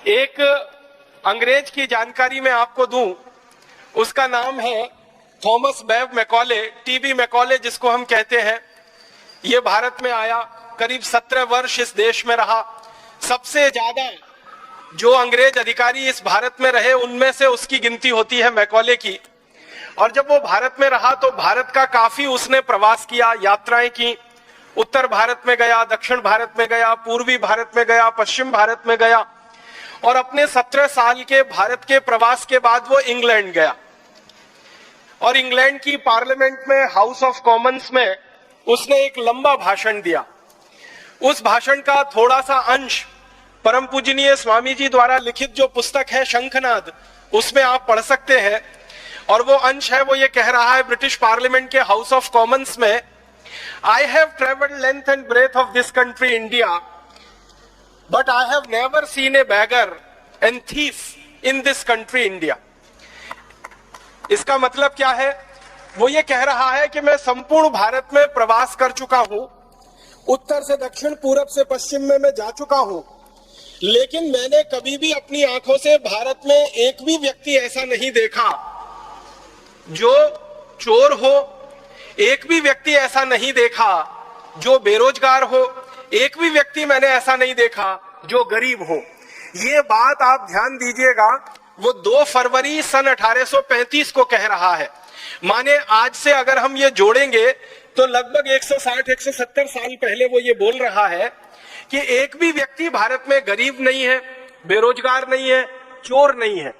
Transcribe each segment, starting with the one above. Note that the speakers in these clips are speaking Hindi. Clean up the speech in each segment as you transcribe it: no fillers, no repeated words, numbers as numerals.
एक अंग्रेज की जानकारी मैं आपको दूं, उसका नाम है थॉमस बेव मैकॉले, टीबी मैकॉले जिसको हम कहते हैं। ये भारत में आया, करीब 17 वर्ष इस देश में रहा। सबसे ज्यादा जो अंग्रेज अधिकारी इस भारत में रहे उनमें से उसकी गिनती होती है मैकॉले की। और जब वो भारत में रहा तो भारत का काफी उसने प्रवास किया, यात्राएं की। उत्तर भारत में गया, दक्षिण भारत में गया, पूर्वी भारत में गया, पश्चिम भारत में गया। और अपने 17 साल के भारत के प्रवास के बाद वो इंग्लैंड गया और इंग्लैंड की पार्लियामेंट में, हाउस ऑफ कॉमन्स में उसने एक लंबा भाषण दिया। उस भाषण का थोड़ा सा अंश परम पूजनीय स्वामी जी द्वारा लिखित जो पुस्तक है शंखनाद, उसमें आप पढ़ सकते हैं। और वो अंश है, वो ये कह रहा है ब्रिटिश पार्लियामेंट के हाउस ऑफ कॉमन्स में, I have travelled length and breadth of this country India, but I have never seen a beggar and thief in this country India. इसका मतलब क्या है? वो ये कह रहा है कि मैं संपूर्ण भारत में प्रवास कर चुका हूं, उत्तर से दक्षिण, पूरब से पश्चिम में मैं जा चुका हूं, लेकिन मैंने कभी भी अपनी आंखों से भारत में एक भी व्यक्ति ऐसा नहीं देखा जो चोर हो, एक भी व्यक्ति ऐसा नहीं देखा जो बेरोजगार हो, एक भी व्यक्ति मैंने ऐसा नहीं देखा जो गरीब हो। ये बात आप ध्यान दीजिएगा, वो 2 फरवरी सन 1835 को कह रहा है। माने आज से अगर हम ये जोड़ेंगे तो लगभग 160-170 साल पहले वो ये बोल रहा है कि एक भी व्यक्ति भारत में गरीब नहीं है, बेरोजगार नहीं है, चोर नहीं है।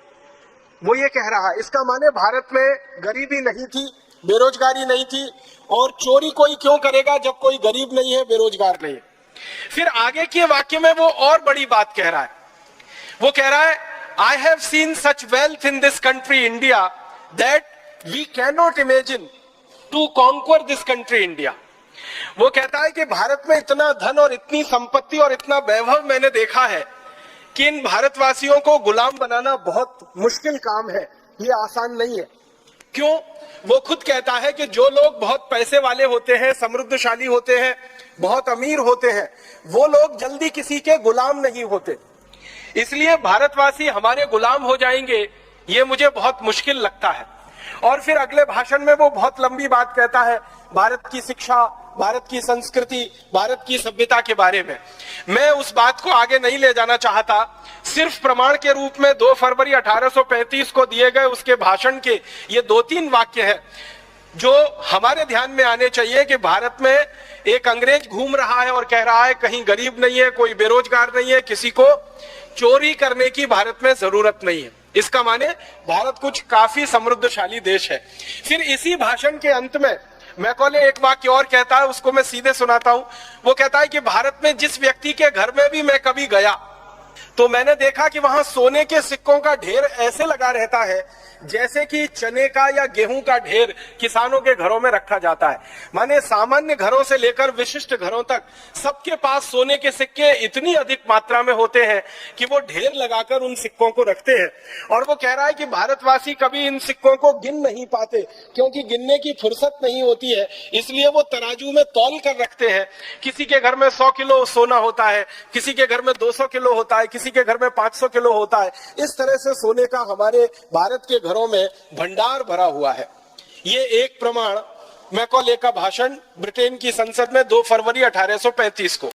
वो ये कह रहा है। इसका माने भारत में गरीबी नहीं थी, बेरोजगारी नहीं थी, और चोरी कोई क्यों करेगा जब कोई गरीब नहीं है, बेरोजगार नहीं है। फिर आगे के वाक्य में वो और बड़ी बात कह रहा है। वो कह रहा है, I have seen such wealth in this country India that we can not imagine to conquer this country India. वो कहता है कि भारत में इतना धन और इतनी संपत्ति और इतना वैभव मैंने देखा है कि इन भारतवासियों को गुलाम बनाना बहुत मुश्किल काम है, ये आसान नहीं है। क्यों? वो खुद कहता है कि जो लोग बहुत पैसे वाले होते हैं, समृद्धशाली होते हैं, बहुत अमीर होते हैं, वो लोग जल्दी किसी के गुलाम नहीं होते। इसलिए भारतवासी हमारे गुलाम हो जाएंगे, ये मुझे बहुत मुश्किल लगता है। और फिर अगले भाषण में वो बहुत लंबी बात कहता है भारत की शिक्षा, भारत की संस्कृति, भारत की सभ्यता के बारे में। मैं उस बात को आगे नहीं ले जाना चाहता, सिर्फ प्रमाण के रूप में 2 फरवरी 1835 को दिए गए उसके भाषण के ये 2-3 वाक्य हैं जो हमारे ध्यान में आने चाहिए कि भारत में एक अंग्रेज घूम रहा है और कह रहा है कहीं गरीब नहीं है, कोई बेरोजगार नहीं है, किसी को चोरी करने की भारत में जरूरत नहीं है। इसका माने भारत कुछ काफी समृद्धशाली देश है। फिर इसी भाषण के अंत में मैकॉले एक वाक्य और कहता है, उसको मैं सीधे सुनाता हूं। वो कहता है कि भारत में जिस व्यक्ति के घर में भी मैं कभी गया तो मैंने देखा कि वहां सोने के सिक्कों का ढेर ऐसे लगा रहता है जैसे कि चने का या गेहूं का ढेर किसानों के घरों में रखा जाता है। माने सामान्य घरों से लेकर विशिष्ट घरों तक सबके पास सोने के सिक्के इतनी अधिक मात्रा में होते हैं कि वो ढेर लगाकर उन सिक्कों को रखते हैं। और वो कह रहा है कि भारतवासी कभी इन सिक्कों को गिन नहीं पाते क्योंकि गिनने की फुर्सत नहीं होती है, इसलिए वो तराजू में तौल कर रखते हैं। किसी के घर में 100 किलो सोना होता है, किसी के घर में 200 किलो होता है, किसी के घर में 500 किलो होता है। इस तरह से सोने का हमारे भारत के घरों में भंडार भरा हुआ है। ये एक प्रमाण मैकॉले का भाषण ब्रिटेन की संसद में 2 फरवरी 1835 को।